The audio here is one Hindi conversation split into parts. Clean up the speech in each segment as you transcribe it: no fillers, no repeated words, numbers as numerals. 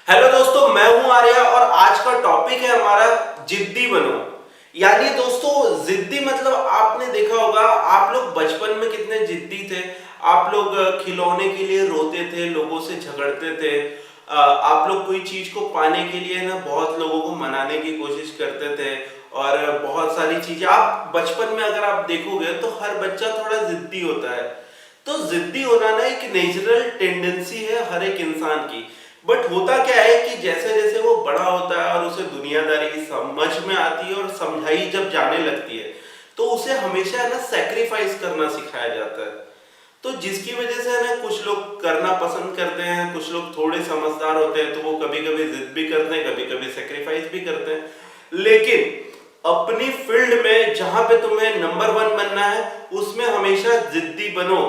हेलो दोस्तों, मैं हूं आर्या और आज का टॉपिक है हमारा जिद्दी बनो। यानी दोस्तों, जिद्दी मतलब आपने देखा होगा, आप लोग बचपन में कितने जिद्दी थे। आप लोग खिलौने के लिए रोते थे, लोगों से झगड़ते थे। आप लोग कोई चीज को पाने के लिए ना बहुत लोगों को मनाने की कोशिश करते थे। और बहुत सारी चीजें आप बचपन में अगर आप देखोगे तो हर बच्चा थोड़ा जिद्दी होता है। तो जिद्दी होना ना एक नेचुरल टेंडेंसी है हर एक इंसान की। बट होता क्या है कि जैसे जैसे वो बड़ा होता है और उसे दुनियादारी समझ में आती है और समझाई जब जाने लगती है, तो उसे हमेशा है ना सेक्रीफाइस करना सिखाया जाता है। तो जिसकी वजह से है ना कुछ लोग करना पसंद करते हैं, कुछ लोग थोड़े समझदार होते हैं तो वो कभी कभी जिद भी करते हैं, कभी कभी सेक्रीफाइस भी करते हैं। लेकिन अपनी फील्ड में जहां पे तुम्हें नंबर वन बनना है उसमें हमेशा जिद्दी बनो।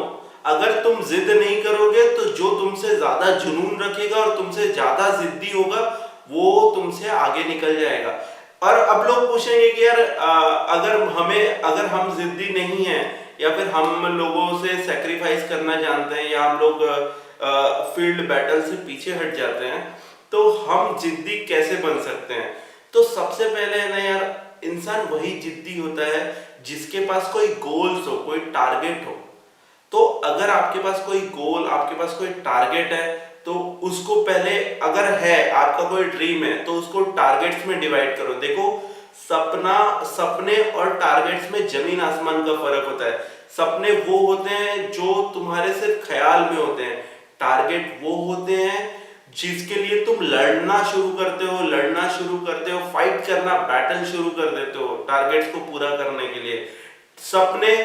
अगर तुम जिद नहीं करोगे तो जो तुमसे ज्यादा जुनून रखेगा और तुमसे ज्यादा जिद्दी होगा वो तुमसे आगे निकल जाएगा। और अब लोग पूछेंगे कि यार अगर हम जिद्दी नहीं है या फिर हम लोगों से सेक्रीफाइस करना जानते हैं या हम लोग फील्ड बैटल से पीछे हट जाते हैं तो हम जिद्दी कैसे बन सकते हैं। तो सबसे पहले है ना यार, इंसान वही जिद्दी होता है जिसके पास कोई गोल्स हो, कोई टारगेट हो। तो अगर आपके पास कोई गोल, आपके पास कोई टारगेट है तो उसको पहले, अगर है आपका कोई ड्रीम है तो उसको टारगेट्स में डिवाइड करो। देखो, सपने और टारगेट्स में जमीन आसमान का फर्क होता है। सपने वो होते हैं जो तुम्हारे सिर्फ ख्याल में होते हैं। टारगेट वो होते हैं जिसके लिए तुम लड़ना शुरू करते हो, फाइट करना, बैटल शुरू कर देते हो टारगेट्स को पूरा करने के लिए। सपने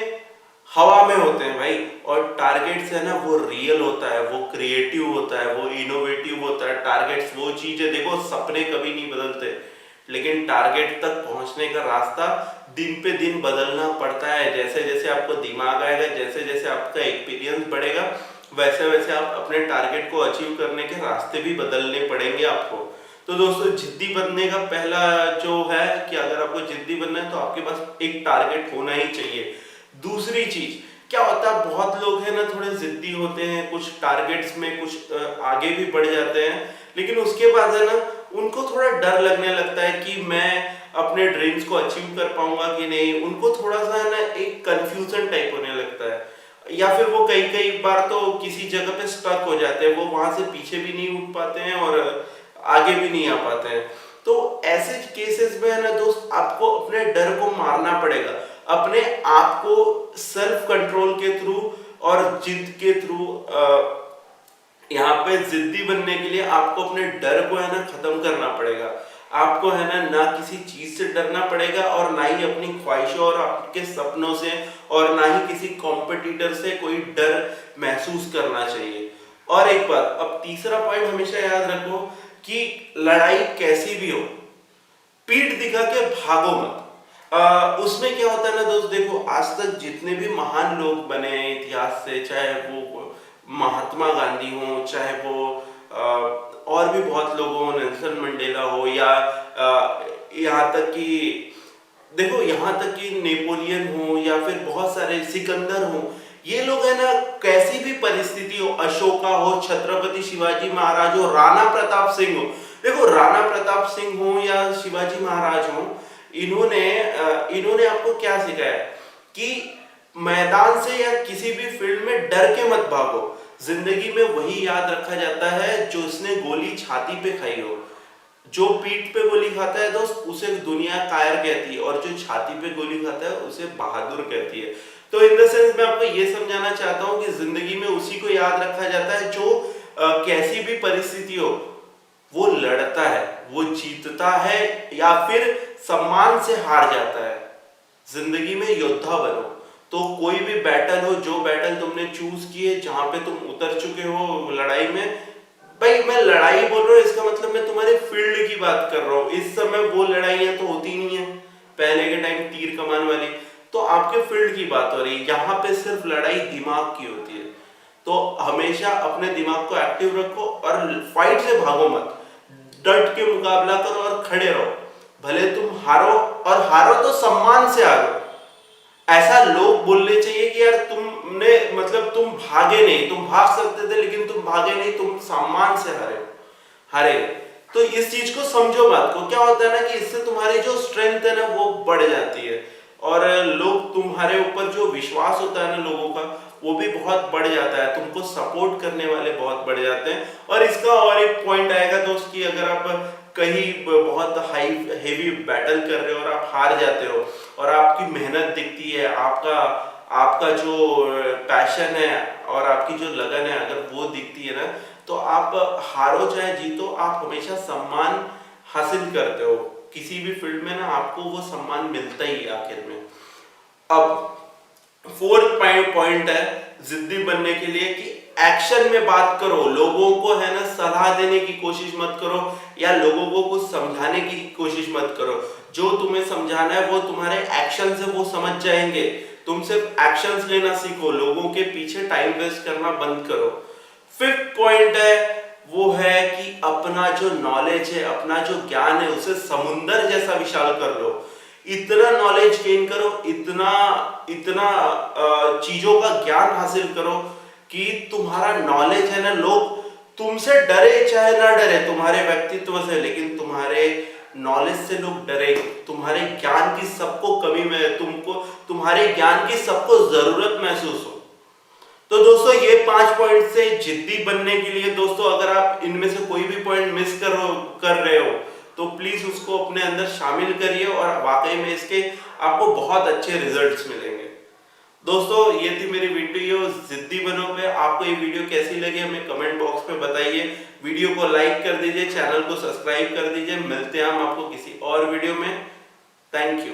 हवा में होते हैं भाई, और टारगेट्स है ना वो रियल होता है, वो क्रिएटिव होता है, वो इनोवेटिव होता है। टारगेट्स वो चीज है, देखो सपने कभी नहीं बदलते लेकिन टारगेट तक पहुंचने का रास्ता दिन पे दिन बदलना पड़ता है। जैसे जैसे आपको दिमाग आएगा, जैसे जैसे आपका एक्सपीरियंस बढ़ेगा, वैसे वैसे आप अपने टारगेट को अचीव करने के रास्ते भी बदलने पड़ेंगे आपको। तो दोस्तों, जिद्दी बनने का पहला जो है कि अगर आपको जिद्दी बनना है तो आपके पास एक टारगेट होना ही चाहिए। दूसरी चीज क्या होता है, बहुत लोग हैं ना थोड़े जिद्दी होते हैं, कुछ टारगेट्स में कुछ आगे भी बढ़ जाते हैं, लेकिन उसके बाद है ना उनको थोड़ा डर लगने लगता है कि मैं अपने ड्रीम्स को अचीव कर पाऊंगा कि नहीं। उनको थोड़ा सा है ना एक कंफ्यूजन टाइप होने लगता है, या फिर वो कई कई बार तो किसी जगह पे स्टक हो जाते हैं, वो वहां से पीछे भी नहीं उठ पाते हैं और आगे भी नहीं आ पाते हैं। तो ऐसे केसेस में है ना दोस्त, आपको अपने डर को मारना पड़ेगा। अपने आप को सेल्फ कंट्रोल के थ्रू और जिद के थ्रू, यहाँ पे जिद्दी बनने के लिए आपको अपने डर को है ना खत्म करना पड़ेगा। आपको है ना किसी चीज से डरना पड़ेगा और ना ही अपनी ख्वाहिशों और आपके सपनों से, और ना ही किसी कॉम्पिटिटर से कोई डर महसूस करना चाहिए। और एक बात, अब तीसरा पॉइंट हमेशा याद रखो कि लड़ाई कैसी भी हो, पीठ दिखा के भागो मत। उसमें क्या होता है ना दोस्त, देखो आज तक जितने भी महान लोग बने हैं इतिहास से, चाहे वो महात्मा गांधी हो, चाहे वो और भी बहुत लोग हो, नेल्सन मंडेला हो, या यहाँ तक कि देखो, यहाँ तक कि नेपोलियन हो या फिर बहुत सारे सिकंदर हो, ये लोग है ना कैसी भी परिस्थिति हो, अशोका हो, छत्रपति शिवाजी महाराज हो, राणा प्रताप सिंह हो। देखो, राणा प्रताप सिंह हो या शिवाजी महाराज हो, इन्होंने आपको क्या सिखाया कि मैदान से या किसी भी फील्ड में डर के मत भागो। जिंदगी में वही याद रखा जाता है जो उसने गोली छाती पे खाई हो। जो पीठ पे गोली खाता है दोस्त, उसे दुनिया कायर कहती है, और जो छाती पे गोली खाता है उसे बहादुर कहती है। तो इन द सेंस मैं आपको ये समझाना चाहता हूँ कि जिंदगी में उसी को याद रखा जाता है जो कैसी भी परिस्थिति हो वो लड़ता है, वो जीतता है या फिर सम्मान से हार जाता है। जिंदगी में योद्धा बनो। तो कोई भी बैटल हो, जो बैटल तुमने चूज की है, जहां पे तुम उतर चुके हो लड़ाई में, भाई मैं लड़ाई बोल रहा हूँ इसका मतलब मैं तुम्हारे फील्ड की बात कर रहा हूँ। इस समय वो लड़ाइयां तो होती नहीं है पहले के टाइम तीर कमान वाली, तो आपके फील्ड की बात हो रही है। यहाँ पे सिर्फ लड़ाई दिमाग की होती है। तो हमेशा अपने दिमाग को एक्टिव रखो और फाइट से भागो मत, डट के मुकाबला करो और खड़े रहो। भले तुम हारो, और हारो तो सम्मान से हारो। ऐसा लोग बोलने चाहिए कि यार तुमने, मतलब तुम भागे नहीं, तुम भाग सकते थे लेकिन तुम भागे नहीं, तुम सम्मान से हारे। हारे। तो इस चीज को समझो, बात को क्या होता है ना कि इससे तुम्हारी जो स्ट्रेंथ है ना वो बढ़ जाती है, और लोग तुम्हारे ऊपर जो विश्वास होता है ना लोगों का वो भी बहुत बढ़ जाता है, तुमको सपोर्ट करने वाले बहुत बढ़ जाते हैं। और इसका और एक पॉइंट आएगा दोस्त कि अगर आप कहीं बहुत हाई हेवी बैटल कर रहे हो और आप हार जाते हो और आपकी मेहनत दिखती है, आपका आपका जो पैशन है और आपकी जो लगन है अगर वो दिखती है ना, तो आप हारो चाहे जीतो आप हमेशा सम्मान हासिल करते हो। किसी भी फील्ड में ना आपको वो सम्मान मिलता ही है आखिर में। अब फोर्थ पॉइंट है जिद्दी बनने के लिए कि एक्शन में बात करो, लोगों को है ना सलाह देने की कोशिश मत करो या लोगों को कुछ समझाने की कोशिश मत करो। जो तुम्हें समझाना है वो तुम्हारे एक्शन से वो समझ जाएंगे। तुम सिर्फ एक्शंस लेना सीखो, लोगों के पीछे टाइम वेस्ट करना बंद करो। फिफ्थ पॉइंट है वो है कि अपना जो नॉलेज है, अपना जो ज्ञान है उसे समुंदर जैसा विशाल कर लो। इतना नॉलेज गेन करो, इतना इतना चीजों का ज्ञान हासिल करो कि तुम्हारा नॉलेज है ना, लोग तुमसे डरे चाहे ना डरे तुम्हारे व्यक्तित्व से, लेकिन तुम्हारे नॉलेज से लोग डरे। तुम्हारे ज्ञान की सबको कमी में तुमको तुम्हारे ज्ञान की सबको जरूरत महसूस हो। तो दोस्तों ये 5 पॉइंट से जिद्दी बनने के लिए दोस्तों अगर आप इनमें से कोई भी पॉइंट मिस कर रहे हो तो प्लीज उसको अपने अंदर शामिल करिए और वाकई में इसके आपको बहुत अच्छे रिजल्ट्स मिलेंगे। दोस्तों ये थी मेरी वीडियो जिद्दी बनो पे। आपको ये वीडियो कैसी लगी हमें कमेंट बॉक्स में बताइए। वीडियो को लाइक कर दीजिए, चैनल को सब्सक्राइब कर दीजिए। मिलते हैं हम आपको किसी और वीडियो में। Thank you.